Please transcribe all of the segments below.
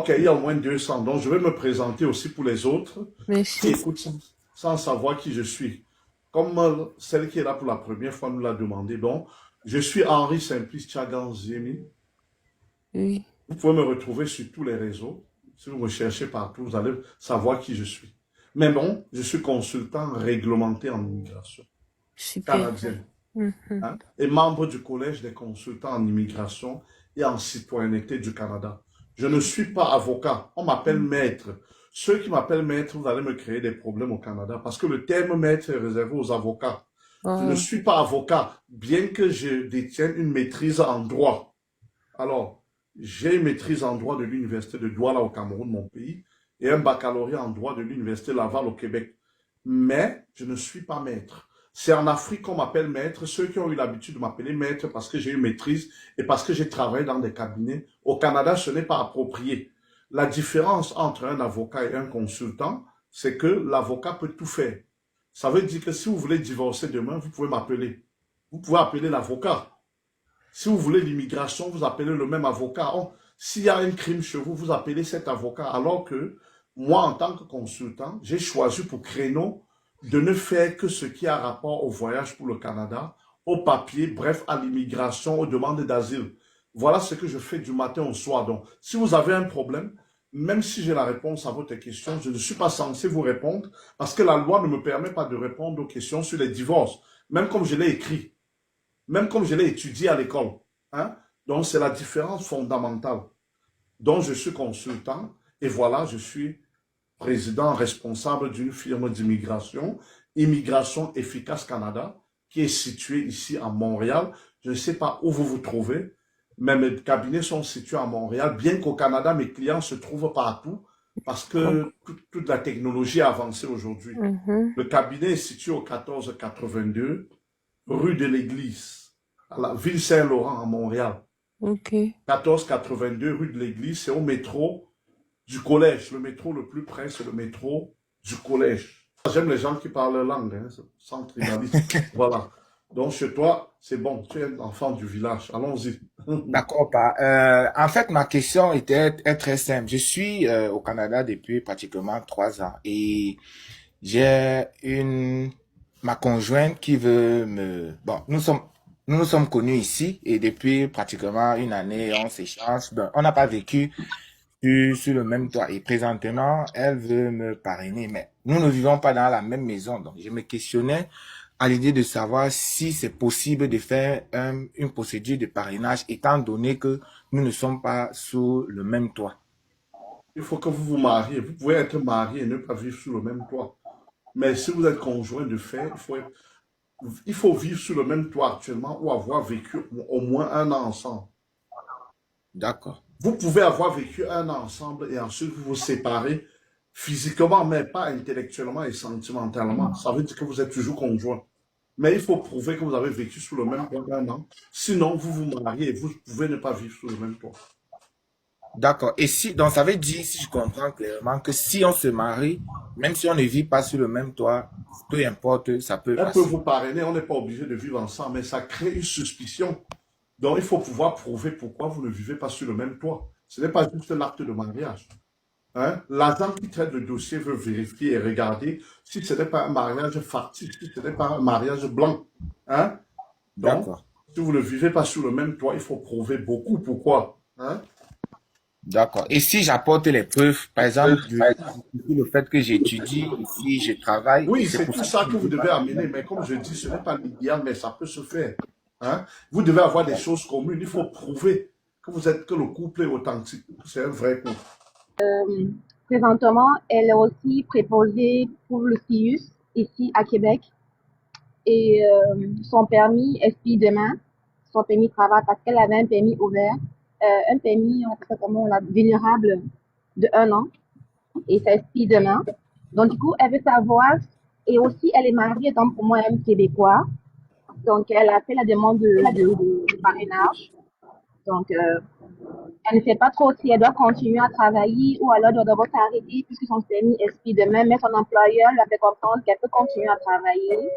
Ok, il y a au moins 200. Donc, je vais me présenter aussi pour les autres qui Merci. écoutent sans savoir qui je suis. Comme celle qui est là pour la première fois nous l'a demandé. Donc, je suis Henri Simplice Tchaganziemi. Oui. Vous pouvez me retrouver sur tous les réseaux. Si vous me cherchez partout, vous allez savoir qui je suis. Mais bon, je suis consultant réglementé en immigration Super. canadien, Mhm. hein, et membre du Collège des consultants en immigration et en citoyenneté du Canada. Je ne suis pas avocat. On m'appelle maître. Ceux qui m'appellent maître, vous allez me créer des problèmes au Canada parce que le terme maître est réservé aux avocats. Je ne Oh, suis pas avocat, bien que je détienne une maîtrise en droit. Alors, j'ai une maîtrise en droit de l'Université de Douala au Cameroun, mon pays, et un baccalauréat en droit de l'Université Laval au Québec. Mais je ne suis pas maître. C'est en Afrique qu'on m'appelle maître, ceux qui ont eu l'habitude de m'appeler maître parce que j'ai une maîtrise et parce que j'ai travaillé dans des cabinets. Au Canada, ce n'est pas approprié. La différence entre un avocat et un consultant, c'est que l'avocat peut tout faire. Ça veut dire que si vous voulez divorcer demain, vous pouvez m'appeler. Vous pouvez appeler l'avocat. Si vous voulez l'immigration, vous appelez le même avocat. Oh, s'il y a un crime chez vous, vous appelez cet avocat. Alors que moi, en tant que consultant, j'ai choisi pour créneau de ne faire que ce qui a rapport au voyage pour le Canada, au papier, bref, à l'immigration, aux demandes d'asile. Voilà ce que je fais du matin au soir. Donc, si vous avez un problème, même si j'ai la réponse à votre question, je ne suis pas censé vous répondre parce que la loi ne me permet pas de répondre aux questions sur les divorces, même comme je l'ai écrit, même comme je l'ai étudié à l'école. Hein? Donc, c'est la différence fondamentale. Donc, je suis consultant et voilà, je suis président responsable d'une firme d'immigration, Immigration Efficace Canada, qui est située ici à Montréal. Je ne sais pas où vous vous trouvez, mais mes cabinets sont situés à Montréal, bien qu'au Canada, mes clients se trouvent partout parce oh, que toute la technologie a avancé aujourd'hui. mhm. Le cabinet est situé au 1482 rue de l'Église, à la ville Saint-Laurent à Montréal. Ok. 1482 rue de l'Église, c'est au métro du collège. Le métro le plus près, c'est le métro du collège. J'aime les gens qui parlent langue, hein, sans tribalisme. Voilà. Donc, chez toi, c'est bon, tu es un enfant du village. Allons-y. D'accord, pas. En fait, ma question est très simple. Je suis au Canada depuis pratiquement 3 ans et j'ai ma conjointe qui veut bon, nous nous sommes connus ici et depuis pratiquement une année, on s'échange. Ben, on n'a pas vécu sur le même toit et présentement, elle veut me parrainer, mais nous ne vivons pas dans la même maison. Donc, je me questionnais à l'idée de savoir si c'est possible de faire une procédure de parrainage étant donné que nous ne sommes pas sous le même toit. Il faut que vous vous mariez. Vous pouvez être marié et ne pas vivre sous le même toit. Mais si vous êtes conjoint de fait, il faut vivre sous le même toit actuellement ou avoir vécu au moins un an ensemble. D'accord. Vous pouvez avoir vécu un an ensemble et ensuite vous vous séparez physiquement, mais pas intellectuellement et sentimentalement. Ça veut dire que vous êtes toujours conjoint. Mais il faut prouver que vous avez vécu sous le même toit un an. Sinon, vous vous mariez et vous pouvez ne pas vivre sous le même toit. D'accord. Et si, donc ça veut dire, si je comprends clairement, que si on se marie, même si on ne vit pas sur le même toit, peu importe, ça peut Elle peut passer. vous parrainer, on n'est pas obligé de vivre ensemble, mais ça crée une suspicion. Donc, il faut pouvoir prouver pourquoi vous ne vivez pas sur le même toit. Ce n'est pas juste l'acte de mariage. Hein? L'agent qui traite le dossier veut vérifier et regarder si ce n'est pas un mariage factice, si ce n'est pas un mariage blanc. Hein? Donc, D'accord. si vous ne vivez pas sur le même toit, il faut prouver beaucoup. Pourquoi? Hein? D'accord. Et si j'apporte les preuves, par exemple, du le fait que j'étudie ici, je travaille, Oui, c'est c'est pour tout ça que ça je que ne vous peux devez pas. amener, mais comme je dis, ce n'est pas l'idéal, mais ça peut se faire. Hein? Vous devez avoir des choses communes. Il faut prouver que le couple est authentique, que c'est un vrai couple. Présentement, elle est aussi préposée pour le CIUS ici à Québec et son permis expire demain, son permis de travail parce qu'elle avait un permis ouvert, un permis, on appelle ça comment, on l'a, vulnérable de 1 an et ça expire demain. Donc du coup, elle veut savoir et aussi elle est mariée donc pour moi un Québécois. Donc elle a fait la demande de parrainage. Donc elle ne sait pas trop si elle doit continuer à travailler ou alors doit d'abord s'arrêter puisque son permis expire demain, mais son employeur lui a fait comprendre qu'elle peut continuer à travailler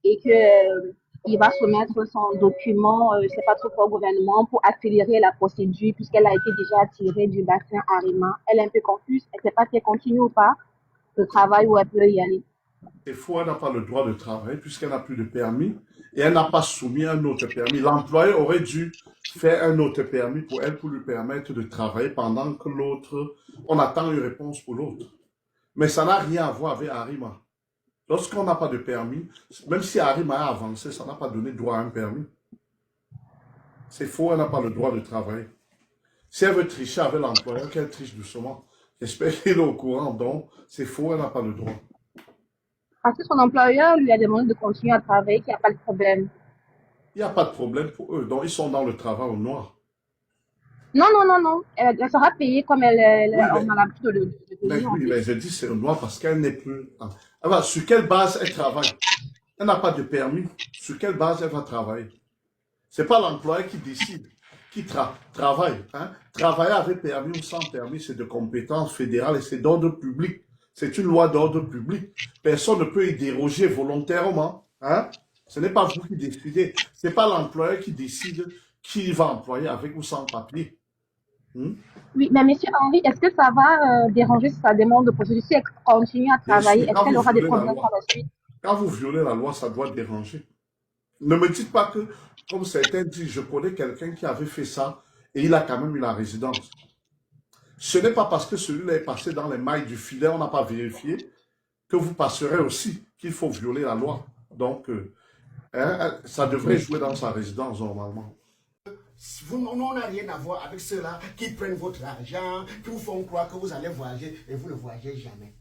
et que il va soumettre son document, je ne sais pas trop quoi, au gouvernement pour accélérer la procédure puisqu'elle a été déjà attirée du bassin Arima. Elle est un peu confuse, elle ne sait pas si elle continue ou pas le travail ou elle peut y aller. C'est faux, elle n'a pas le droit de travailler puisqu'elle n'a plus de permis et elle n'a pas soumis un autre permis. L'employeur aurait dû faire un autre permis pour elle pour lui permettre de travailler pendant que l'autre, on attend une réponse pour l'autre. Mais ça n'a rien à voir avec Arima. Lorsqu'on n'a pas de permis, même si Arima a avancé, ça n'a pas donné droit à un permis. C'est faux, elle n'a pas le droit de travailler. Si elle veut tricher avec l'employeur, qu'elle triche doucement. J'espère qu'il est au courant, donc c'est faux, elle n'a pas le droit. Parce que son employeur lui a demandé de continuer à travailler, qu'il n'y a pas de problème. Il n'y a pas de problème pour eux, donc ils sont dans le travail au noir. Non, non, non, non. Elle sera payée comme Oui, on a l'habitude de payer. oui, mais je dis c'est au noir parce qu'elle n'est plus. Alors, sur quelle base elle travaille? Elle n'a pas de permis. Sur quelle base elle va travailler? Ce n'est pas l'employeur qui décide, qui travaille. Hein? Travailler avec permis ou sans permis, c'est de compétence fédérale et c'est d'ordre public. C'est une loi d'ordre public. Personne ne peut y déroger volontairement. Hein? Ce n'est pas vous qui décidez. Ce n'est pas l'employeur qui décide qui va employer avec ou sans papier. Oui, mais monsieur Henri, est-ce que ça va déranger si ça demande de procédure? Si elle continue à travailler, est-ce qu'elle aura des problèmes par la suite? Quand vous violez la loi, ça doit déranger. Ne me dites pas que, comme certains disent, je connais quelqu'un qui avait fait ça et il a quand même eu la résidence. Ce n'est pas parce que celui-là est passé dans les mailles du filet, on n'a pas vérifié, que vous passerez aussi qu'il faut violer la loi. Donc, ça devrait jouer dans sa résidence normalement. On n'a rien à voir avec ceux-là qui prennent votre argent, qui vous font croire que vous allez voyager et vous ne voyagez jamais.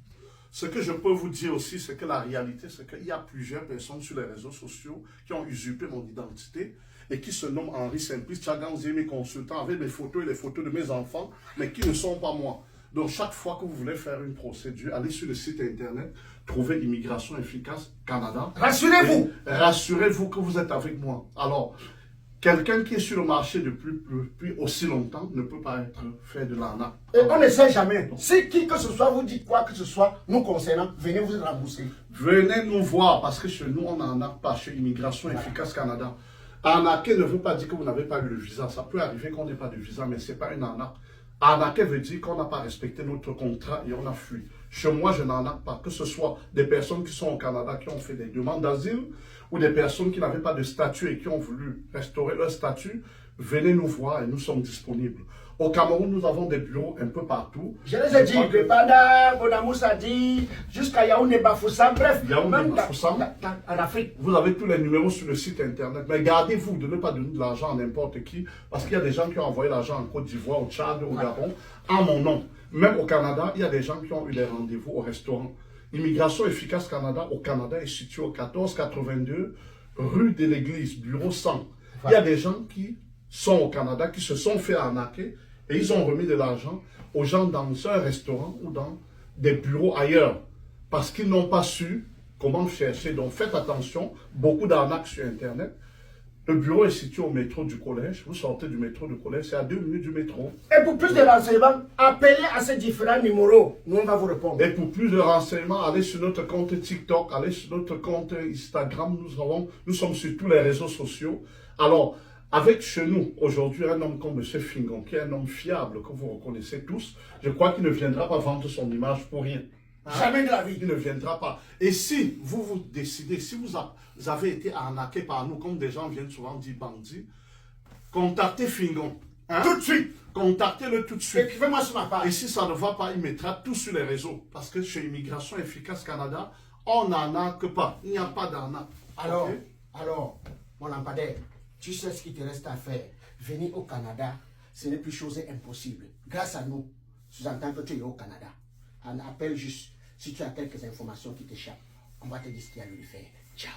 Ce que je peux vous dire aussi, c'est que la réalité, c'est qu'il y a plusieurs personnes sur les réseaux sociaux qui ont usurpé mon identité et qui se nomment Henri Simplice, Tchaganzi, mes consultants, avec mes photos et les photos de mes enfants, mais qui ne sont pas moi. Donc, chaque fois que vous voulez faire une procédure, allez sur le site internet, trouvez Immigration Efficace Canada. Rassurez-vous! Rassurez-vous que vous êtes avec moi. Alors, quelqu'un qui est sur le marché depuis aussi longtemps ne peut pas être fait de l'arnaque. Et on ne sait jamais. Si qui que ce soit vous dit quoi que ce soit, nous concernant, venez vous rembourser. Venez nous voir parce que chez nous, on n'arnaque pas chez Immigration Efficace Canada. Arnaquer ne veut pas dire que vous n'avez pas eu le visa. Ça peut arriver qu'on n'ait pas de visa, mais ce n'est pas une arnaque. Arnaquer veut dire qu'on n'a pas respecté notre contrat et on a fui. Chez moi, je n'arnaque pas. Que ce soit des personnes qui sont au Canada, qui ont fait des demandes d'asile, ou des personnes qui n'avaient pas de statut et qui ont voulu restaurer leur statut, venez nous voir et nous sommes disponibles. Au Cameroun, nous avons des bureaux un peu partout. Je les ai dit, de Banda, Bonamoussa dit, jusqu'à Yaoundé Bafoussam, bref, Yaoundé Bafoussam, en Afrique. Vous avez tous les numéros sur le site internet. Mais gardez-vous de ne pas donner de l'argent à n'importe qui, parce qu'il y a des gens qui ont envoyé l'argent en Côte d'Ivoire, au Tchad, au Gabon, en mon nom. Même au Canada, il y a des gens qui ont eu des rendez-vous au restaurant. Immigration Efficace Canada au Canada est situé au 1482 rue de l'Église, bureau 100. Il y a des gens qui sont au Canada, qui se sont fait arnaquer et ils ont remis de l'argent aux gens dans un restaurant ou dans des bureaux ailleurs parce qu'ils n'ont pas su comment chercher. Donc faites attention, beaucoup d'arnaques sur Internet. Le bureau est situé au métro du collège. Vous sortez du métro du collège, c'est à 2 minutes du métro. Et pour plus de renseignements, appelez à ces différents numéros. Nous, on va vous répondre. Et pour plus de renseignements, allez sur notre compte TikTok, allez sur notre compte Instagram. Nous sommes sur tous les réseaux sociaux. Alors, avec chez nous, aujourd'hui, un homme comme M. Fingon, qui est un homme fiable, que vous reconnaissez tous, je crois qu'il ne viendra pas vendre son image pour rien. Jamais de la vie. Il ne viendra pas. Et si vous décidez, si vous avez été arnaqué par nous, comme des gens viennent souvent dire bandits, contactez Fingon. Hein? Tout de suite. Contactez-le tout de suite. Écrivez-moi sur ma page. Et si ça ne va pas, il mettra tout sur les réseaux. Parce que chez Immigration Efficace Canada, on n'arnaque pas. Il n'y a pas d'arnaque. Alors, mon lampadaire, tu sais ce qu'il te reste à faire. Venir au Canada, ce n'est plus chose impossible. Grâce à nous, sous-entend que tu es au Canada. On appelle juste si tu as quelques informations qui t'échappent. On va te dire ce qu'il y a à lui faire. Ciao.